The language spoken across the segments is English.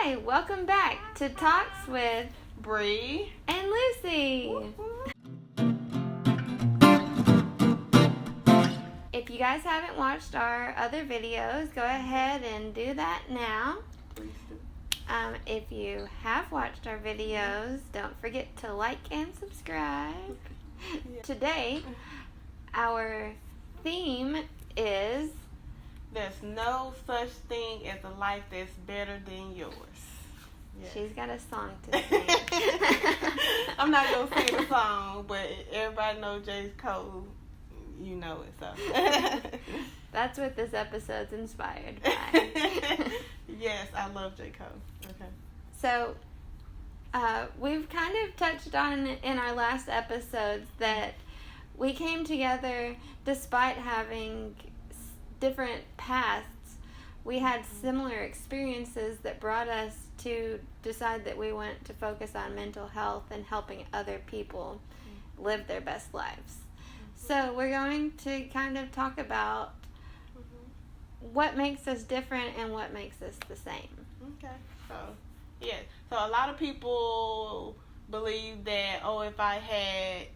Hi, welcome back to Talks with Bri and Lucy. If you guys haven't watched our other videos, go ahead and do that now. Please do. If you have watched our videos, don't forget to like and subscribe. Yeah. Today, our theme is There's no such thing as a life that's better than yours. Yes. She's got a song to sing. I'm not going to sing the song, but everybody knows J. Cole. You know it, so. That's what this episode's inspired by. Yes, I love J. Cole. Okay. So, we've kind of touched on in our last episodes that we came together despite having different paths. We had similar experiences that brought us to decide that we want to focus on mental health and helping other people live their best lives. So we're going to kind of talk about what makes us different and what makes us the same. Okay. So a lot of people believe that, if I had,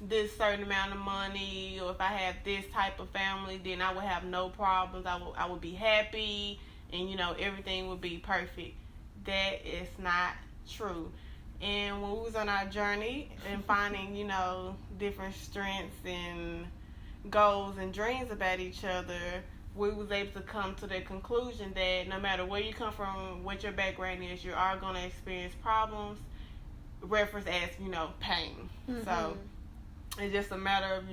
this certain amount of money, or if I had this type of family, then I would have no problems. I would be happy, and everything would be perfect. That is not true. And when we was on our journey and finding, different strengths and goals and dreams about each other, we was able to come to the conclusion that no matter where you come from, what your background is, you are going to experience problems, referenced as, pain. Mm-hmm. So it's just a matter of,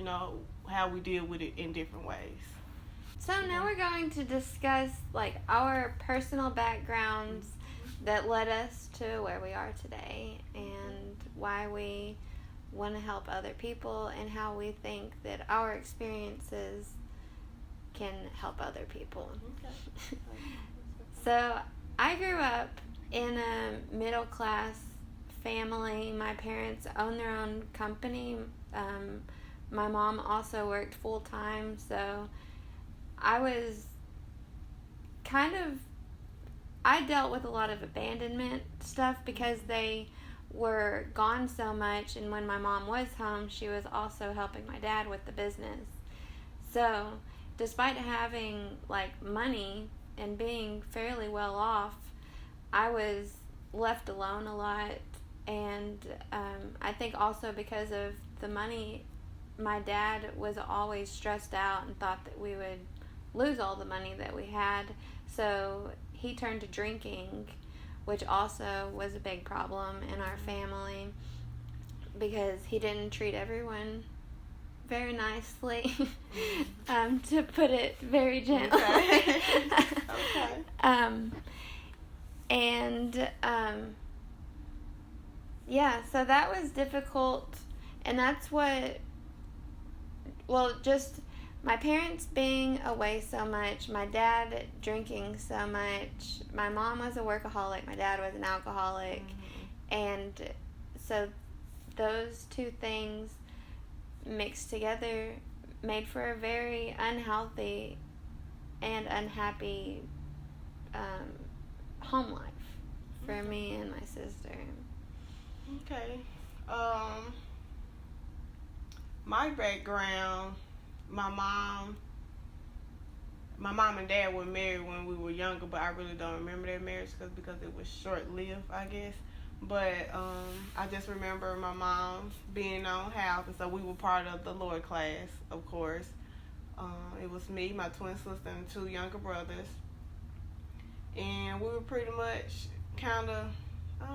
how we deal with it in different ways. So now we're going to discuss our personal backgrounds that led us to where we are today and why we want to help other people and how we think that our experiences can help other people. Okay. So I grew up in a middle class family. My parents own their own company. My mom also worked full time, so I was I dealt with a lot of abandonment stuff because they were gone so much, and when my mom was home, she was also helping my dad with the business. So, despite having money and being fairly well off, I was left alone a lot, and I think also because of the money, my dad was always stressed out and thought that we would lose all the money that we had, so he turned to drinking, which also was a big problem in our family because he didn't treat everyone very nicely, to put it very gently. Okay. So that was difficult, and that's just my parents being away so much, my dad drinking so much, my mom was a workaholic, my dad was an alcoholic, and so those two things mixed together made for a very unhealthy and unhappy home life for me and my sister. Okay. My background, my mom and dad were married when we were younger, but I really don't remember their marriage because it was short-lived, I guess. But I just remember my mom being in our own house, and so we were part of the lower class, of course. It was me, my twin sister, and two younger brothers. And we were pretty much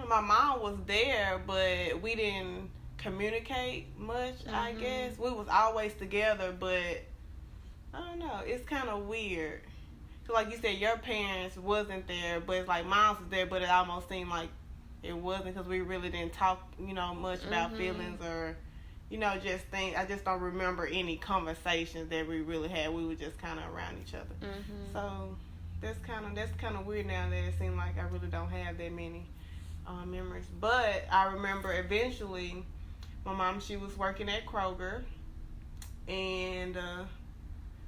my mom was there, but we didn't communicate much, I guess. We was always together, but I don't know, it's kind of weird. So like you said, your parents wasn't there, but it's like mom's was there, but it almost seemed like it wasn't because we really didn't talk, much about feelings or, just think. I just don't remember any conversations that we really had. We were just kind of around each other. So that's kind of weird now that it seems like I really don't have that many memories. But I remember eventually my mom, she was working at Kroger, and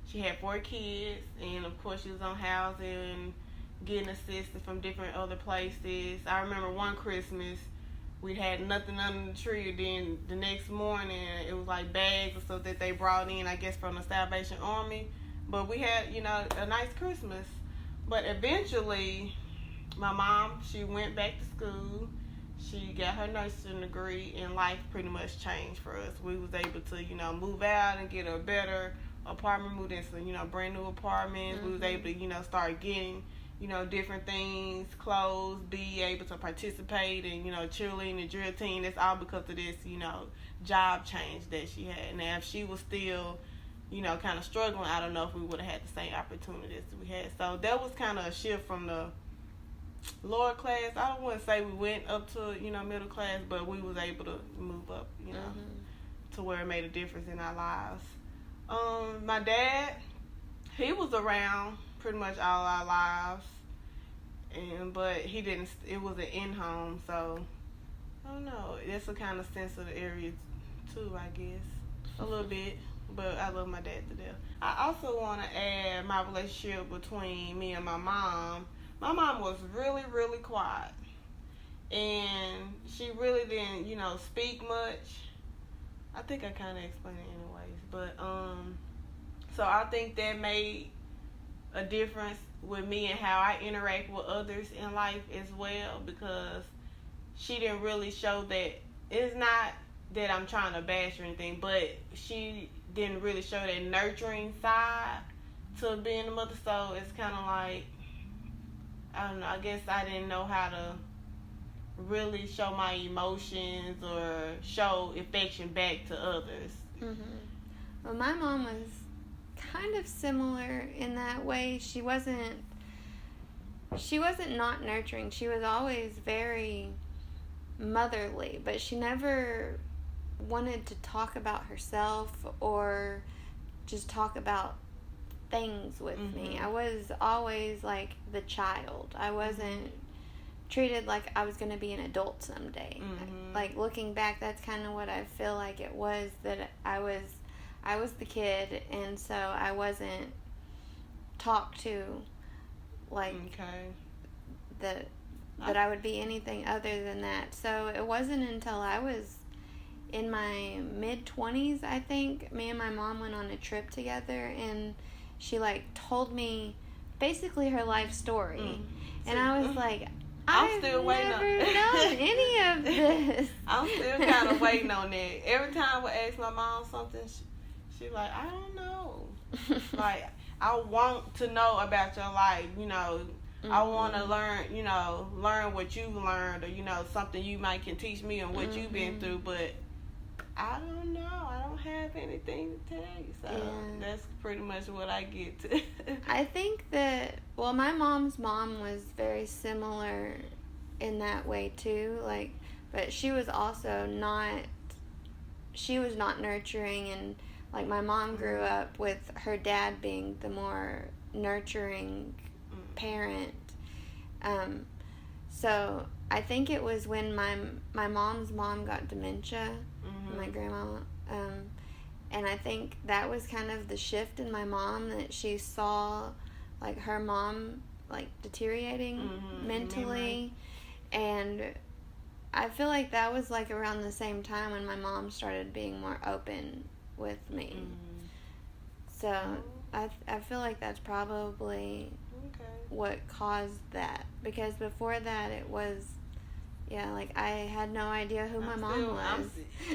she had 4 kids, and of course she was on housing, getting assistance from different other places. I remember one Christmas we had nothing under the tree. Then the next morning it was like bags or stuff that they brought in, I guess from the Salvation Army. But we had, a nice Christmas. But eventually, my mom, she went back to school. She got her nursing degree, and life pretty much changed for us. We was able to, move out and get a better apartment, moved in some, brand new apartments. We was able to, start getting, different things, clothes, be able to participate in, cheerleading and drill team. It's all because of this, job change that she had. Now, if she was still, kind of struggling, I don't know if we would have had the same opportunities we had. So that was kind of a shift from the lower class. I don't want to say we went up to, middle class, but we was able to move up, to where it made a difference in our lives. My dad, he was around pretty much all our lives, but he didn't. It was an in-home, so I don't know. It's a kind of sensitive area too, I guess, a little bit. But I love my dad to death. I also want to add my relationship between me and my mom. My mom was really, really quiet, and she really didn't, speak much. I think I kind of explained it anyways, but so I think that made a difference with me and how I interact with others in life as well, because she didn't really show that. It's not that I'm trying to bash or anything, but she didn't really show that nurturing side to being a mother. So it's kind of like, I don't know, I guess I didn't know how to really show my emotions or show affection back to others. Well, my mom was kind of similar in that way. She wasn't not nurturing. She was always very motherly, but she never wanted to talk about herself or just talk about things with me. I was always like the child. I wasn't treated like I was going to be an adult someday. Like looking back, that's kind of what I feel like it was, that I was the kid, and so I wasn't talked to like that I would be anything other than that. So it wasn't until I was in my mid-20s, I think, me and my mom went on a trip together, and she told me basically her life story. And I was like, I'm still waiting never on done any of this. I'm still kind of waiting on that. Every time I would ask my mom something, she's like, I don't know. Like, I want to know about your life, I want to learn what you've learned, or, something you might can teach me on what you've been through, but I don't know. I don't have anything to tell you. So that's pretty much what I get to. I think that, well, my mom's mom was very similar in that way too. But she was also not nurturing, and my mom grew up with her dad being the more nurturing parent. So I think it was when my mom's mom got dementia, my grandma, and I think that was kind of the shift in my mom, that she saw her mom deteriorating mentally, and I feel like that was around the same time when my mom started being more open with me. So I feel like that's probably what caused that, because before that it was I had no idea who my mom was.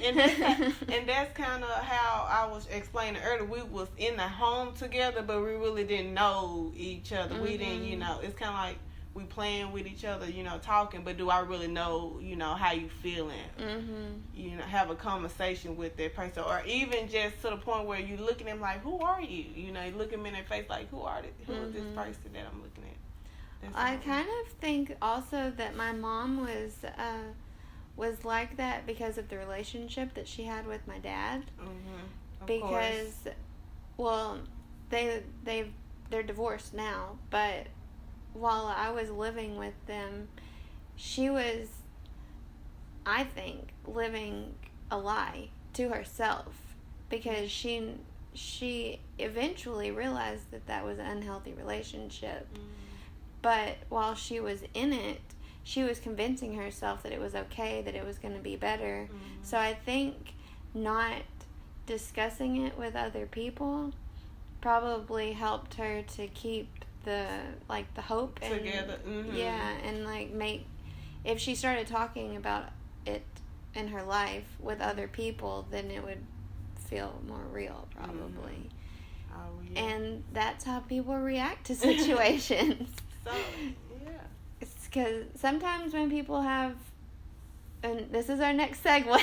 And that's kind of how I was explaining earlier. We was in the home together, but we really didn't know each other. We didn't, it's kind of like we playing with each other, talking, but do I really know, how you feeling? Have a conversation with that person, or even just to the point where you look at them like, who are you? You look them in their face like, who is this person that I'm looking at? I kind of think also that my mom was like that because of the relationship that she had with my dad. Because, well, they're divorced now, but while I was living with them, she was, I think, living a lie to herself, because she eventually realized that was an unhealthy relationship. But while she was in it, she was convincing herself that it was okay, that it was going to be better. Mm-hmm. So I think not discussing it with other people probably helped her to keep the hope and together. Mm-hmm. Yeah, and if she started talking about it in her life with other people, then it would feel more real, probably. Mm-hmm. Oh, yeah. And that's how people react to situations. So, yeah. It's because sometimes when people have, and this is our next segue,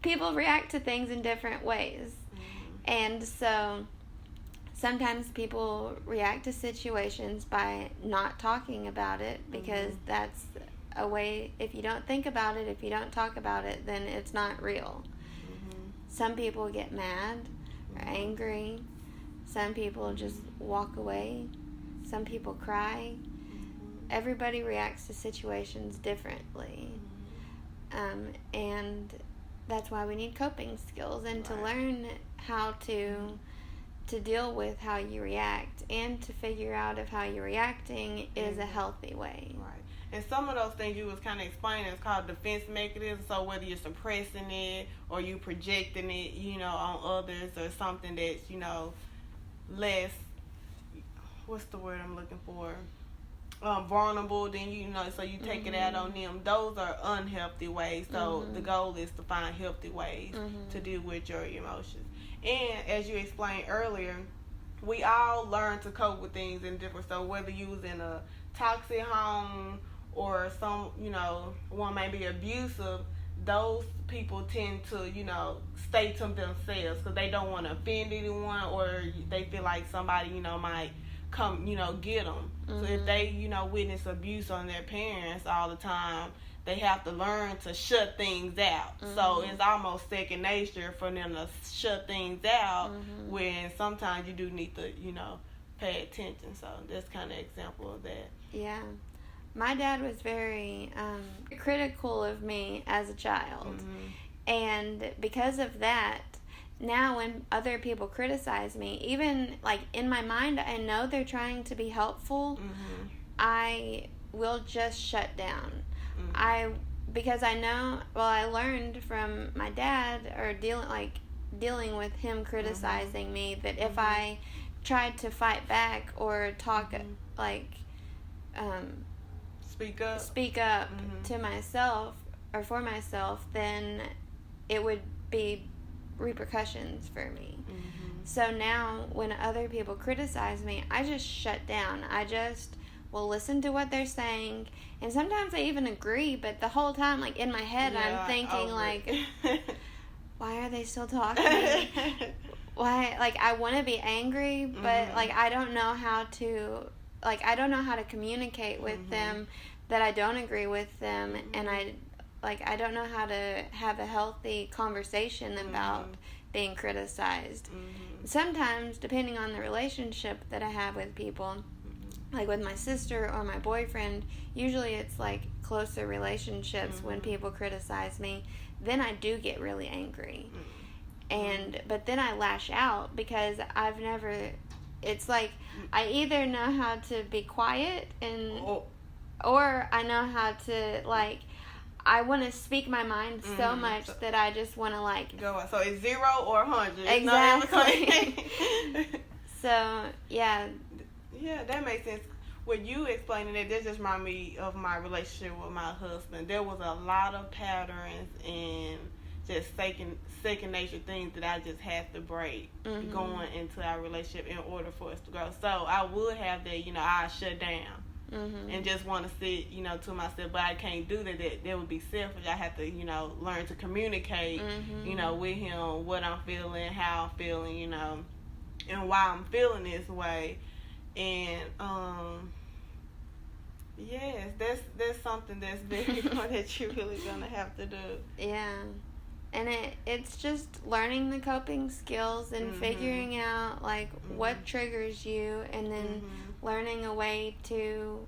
people react to things in different ways. Mm-hmm. And so sometimes people react to situations by not talking about it, because mm-hmm. that's a way. If you don't think about it, if you don't talk about it, then it's not real. Mm-hmm. Some people get mad or mm-hmm. angry. Some people just walk away. Some people cry. Mm-hmm. Everybody reacts to situations differently. Mm-hmm. And that's why we need coping skills, and to Right. learn how to deal with how you react, and to figure out if how you're reacting is a healthy way. Right. And some of those things you was kind of explaining is called defense mechanisms. So whether you're suppressing it or you projecting it, on others, or something that's, less, what's the word I'm looking for? Vulnerable, then so you take mm-hmm. it out on them. Those are unhealthy ways. So mm-hmm. the goal is to find healthy ways mm-hmm. to deal with your emotions. And as you explained earlier, we all learn to cope with things in different. So whether you was in a toxic home or some, one may be abusive, those people tend to, stay to themselves because they don't want to offend anyone, or they feel like somebody, might come, get them. mm-hmm. So if they, witness abuse on their parents all the time, they have to learn to shut things out. mm-hmm. So it's almost second nature for them to shut things out, mm-hmm. when sometimes you do need to, pay attention. So that's kind of example of that. Yeah. My dad was very critical of me as a child. Mm-hmm. And because of that, now when other people criticize me, even like in my mind, I know they're trying to be helpful. Mm-hmm. I will just shut down. Mm-hmm. Because I know, I learned from my dad, or dealing with him criticizing mm-hmm. me, that mm-hmm. if I tried to fight back or talk mm-hmm. speak up mm-hmm. to myself or for myself, then it would be repercussions for me. Mm-hmm. So now when other people criticize me, I just shut down. I just will listen to what they're saying, and sometimes I even agree, but the whole time, in my head, I'm thinking why are they still talking? Why? I want to be angry, but mm-hmm. I don't know how to communicate with mm-hmm. them that I don't agree with them, mm-hmm. and I don't know how to have a healthy conversation about mm-hmm. being criticized. Mm-hmm. Sometimes, depending on the relationship that I have with people, mm-hmm. with my sister or my boyfriend, usually it's closer relationships. mm-hmm. When people criticize me, then I do get really angry. Mm-hmm. But then I lash out, because it's I either know how to be quiet or I know how to I want to speak my mind so mm-hmm. much that I just want to go on. So it's 0 or 100. Exactly. So yeah. Yeah, that makes sense. When you explaining it, that just reminded me of my relationship with my husband. There was a lot of patterns and just second nature things that I just had to break mm-hmm. going into our relationship in order for us to grow. So I would have that, I shut down mm-hmm. and just want to sit, to myself. But I can't do that. That would be selfish. I have to, learn to communicate, mm-hmm. with him what I'm feeling, how I'm feeling, and why I'm feeling this way. And yes, that's something that's very important that you're really gonna have to do. Yeah, and it's just learning the coping skills and mm-hmm. figuring out mm-hmm. what triggers you, and then mm-hmm. learning a way to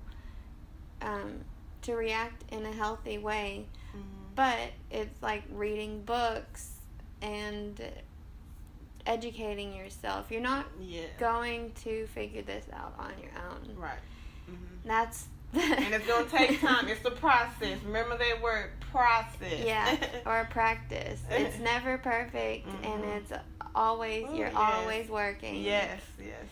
react in a healthy way. Mm-hmm. But it's reading books and educating yourself. You're not Yeah. going to figure this out on your own. Right. Mm-hmm. That's and it's going to take time. It's the process. Remember that word, process. Yeah, or practice. It's never perfect, and it's always, you're always working. Yes, yes.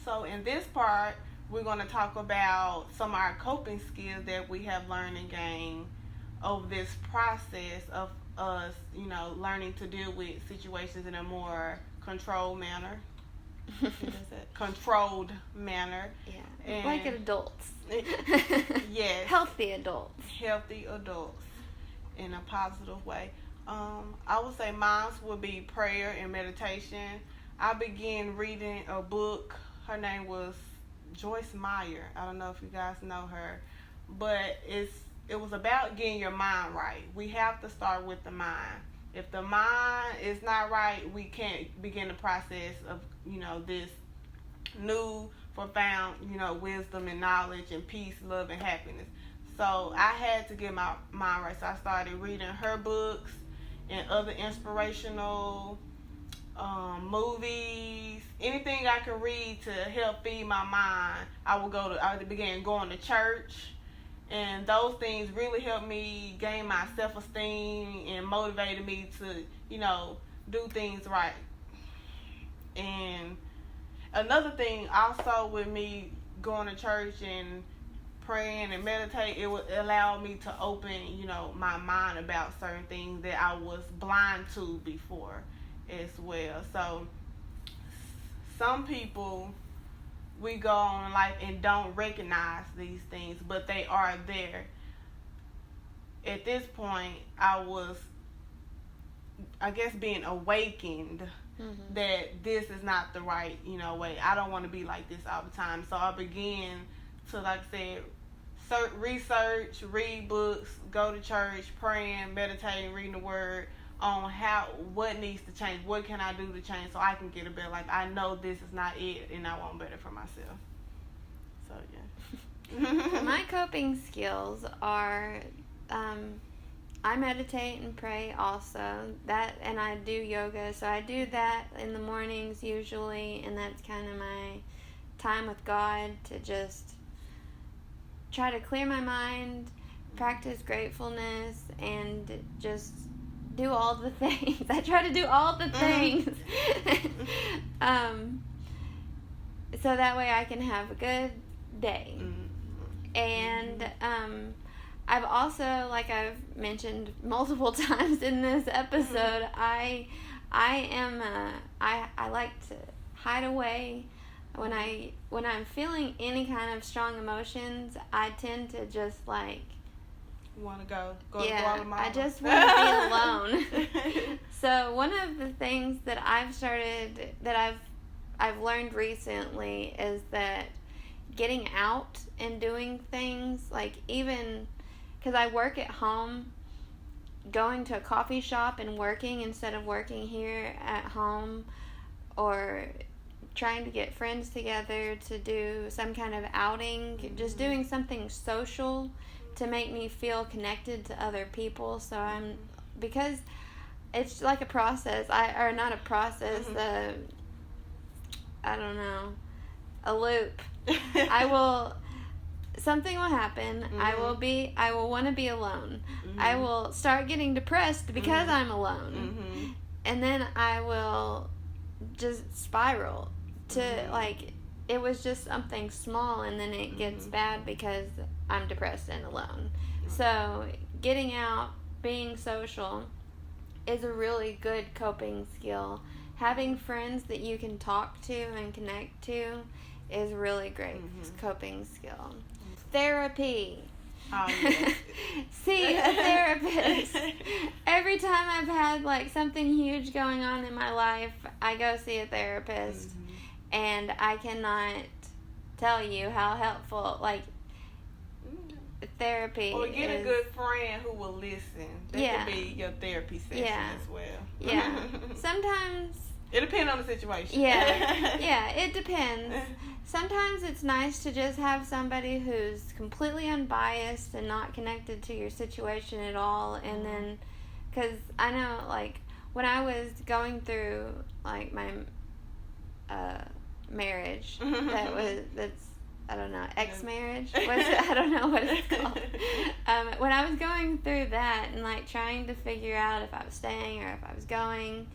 So in this part, we're going to talk about some of our coping skills that we have learned and gained over this process of us, learning to deal with situations in a more controlled manner. Controlled manner. Yeah, and like adults. Yes. Healthy adults. Healthy adults in a positive way. I would say mine would be prayer and meditation. I began reading a book. Her name was Joyce Meyer. I don't know if you guys know her, but it was about getting your mind right. We have to start with the mind. If the mind is not right, we can't begin the process of, this new, profound, wisdom and knowledge and peace, love and happiness. So I had to get my mind right. So I started reading her books and other inspirational movies, anything I could read to help feed my mind. I began going to church, and those things really helped me gain my self-esteem and motivated me to, do things right. And another thing also with me going to church and praying and meditate, it would allow me to open, my mind about certain things that I was blind to before as well. So some people, we go on in life and don't recognize these things, but they are there. At this point, I was, being awakened that this is not the right, way. I don't want to be like this all the time. So I began to, like I said, research, read books, go to church, praying, meditating, reading the word on what needs to change, what can I do to change so I can get a better life. I know this is not it, and I want better for myself. So yeah. My coping skills are, I meditate and pray also. And I do yoga, so I do that in the mornings usually, and that's kind of my time with God to just try to clear my mind, practice gratefulness, and just do all the things. I try to do all the things. So that way I can have a good day. And I've also, like I've mentioned multiple times in this episode, I like to hide away. When I'm feeling any kind of strong emotions, I tend to just want to go to Guatemala. I just want to be alone. So one of the things that I've learned recently is that getting out and doing things, even because I work at home, going to a coffee shop and working instead of working here at home, or trying to get friends together to do some kind of outing, just doing something social to make me feel connected to other people. So because it's like a process, not a process, I don't know, a loop. Something will happen. I will want to be alone. I will start getting depressed because I'm alone. And then I will just spiral to it was just something small, and then it gets bad because I'm depressed and alone. So getting out, being social is a really good coping skill. Having friends that you can talk to and connect to is really great coping skill. Therapy. Oh, yes. See a therapist. Every time I've had something huge going on in my life, I go see a therapist. And I cannot tell you how helpful, therapy or get a good friend who will listen. That could be your therapy session as well. Yeah. Sometimes it depends on the situation. Yeah, it depends. Sometimes it's nice to just have somebody who's completely unbiased and not connected to your situation at all. And then, because I know, when I was going through like my marriage, that's I don't know, ex-marriage. What's it? I don't know what it's called. When I was going through that and like trying to figure out if I was staying or if I was going,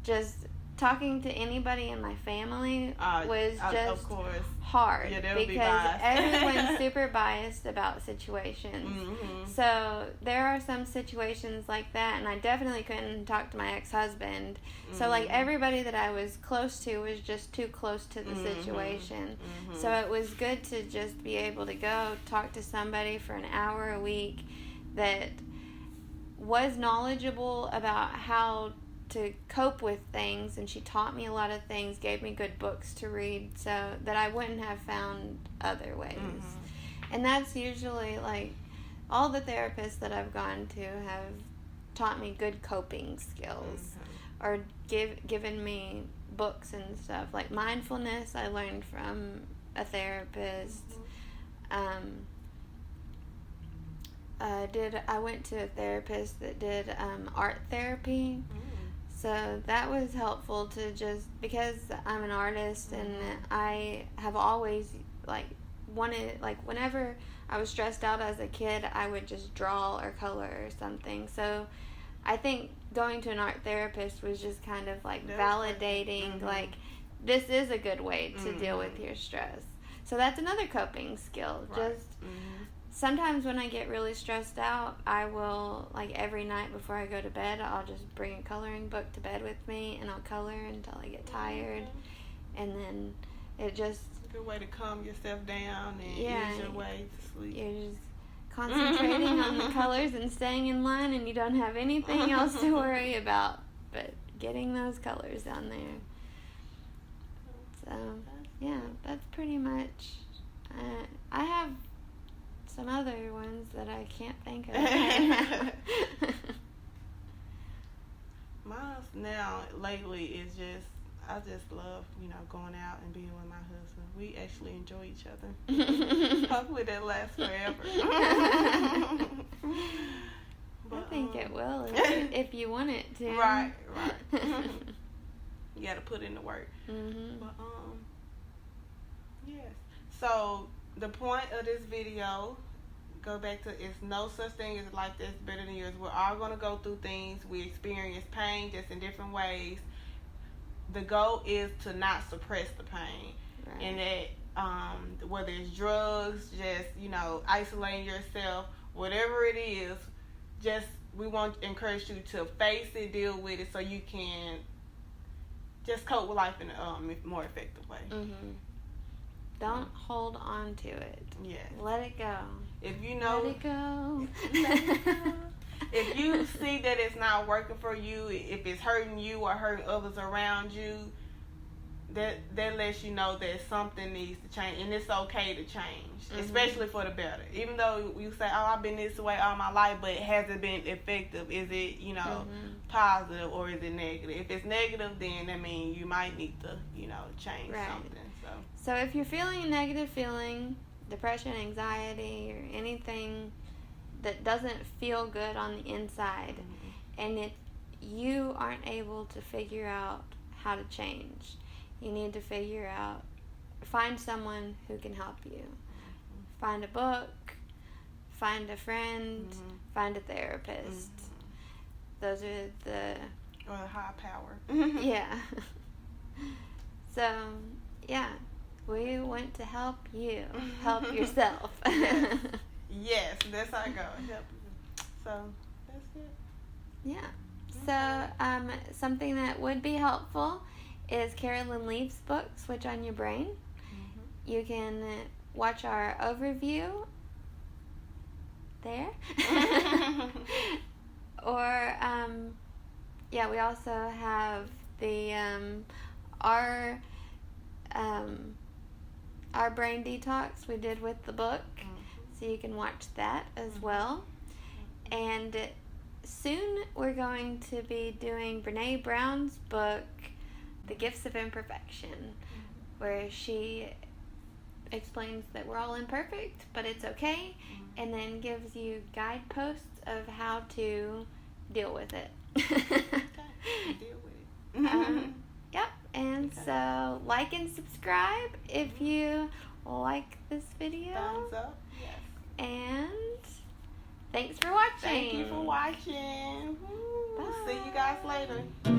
just talking to anybody in my family was just of course. hard, Yeah, because everyone's super biased about situations. Mm-hmm. So there are some situations like that, and I definitely couldn't talk to my ex-husband. So like everybody that I was close to was just too close to the situation. So it was good to just be able to go talk to somebody for an hour a week that was knowledgeable about how to cope with things, and she taught me a lot of things, gave me good books to read so that I wouldn't have found other ways. And that's usually like all the therapists that I've gone to have taught me good coping skills or given me books and stuff. Like mindfulness I learned from a therapist. I went to a therapist that did art therapy. So that was helpful to just, because I'm an artist and I have always wanted, whenever I was stressed out as a kid, I would just draw or color or something. So I think going to an art therapist was just kind of like validating, like, this is a good way to deal with your stress. So that's another coping skill. Just sometimes when I get really stressed out, I will, like, every night before I go to bed, I'll just bring a coloring book to bed with me, and I'll color until I get tired, and then it just... It's a good way to calm yourself down and ease your way to sleep. You're just concentrating on the colors and staying in line, and you don't have anything else to worry about but getting those colors down there. So, yeah, that's pretty much... I have some other ones that I can't think of right now. Mine's now, lately, is just, I just love, going out and being with my husband. We actually enjoy each other. Hopefully that lasts forever. But, I think it will if you want it to. Right. You got to put in the work. But, yes. So, the point of this video, go back to, it's no such thing as life that's better than yours. We're all going to go through things. We experience pain just in different ways. The goal is to not suppress the pain. Right. And that whether it's drugs, just, isolating yourself, whatever it is, just, we want to encourage you to face it, deal with it, so you can just cope with life in a more effective way. Don't hold on to it. Yes. Let it go. If you know, let it go. If you see that it's not working for you, if it's hurting you or hurting others around you, that lets you know that something needs to change, and it's okay to change, especially for the better. Even though you say, "Oh, I've been this way all my life," but has it been effective? Is it, positive, or is it negative? If it's negative, then that means you might need to, change something. So if you're feeling a negative feeling, depression, anxiety, or anything that doesn't feel good on the inside, and you aren't able to figure out how to change, you need to find someone who can help you. Find a book, find a friend, find a therapist. Those are or a high power. Yeah. So, yeah. We want to help you. Help yourself. Yes, that's how I go. Help you. So, that's it. Yeah. So, something that would be helpful is Carolyn Leaf's book, Switch on Your Brain. You can watch our overview there. Or, we also have the, our brain detox we did with the book, so you can watch that as well. And soon we're going to be doing Brene Brown's book, The Gifts of Imperfection, where she explains that we're all imperfect, but it's okay, and then gives you guideposts of how to deal with it. Okay. Deal with it. Yep. And Okay. so like and subscribe if you like this video. Thumbs up. Yes. And thanks for watching. Thank you for watching. Woo. Bye. See you guys later.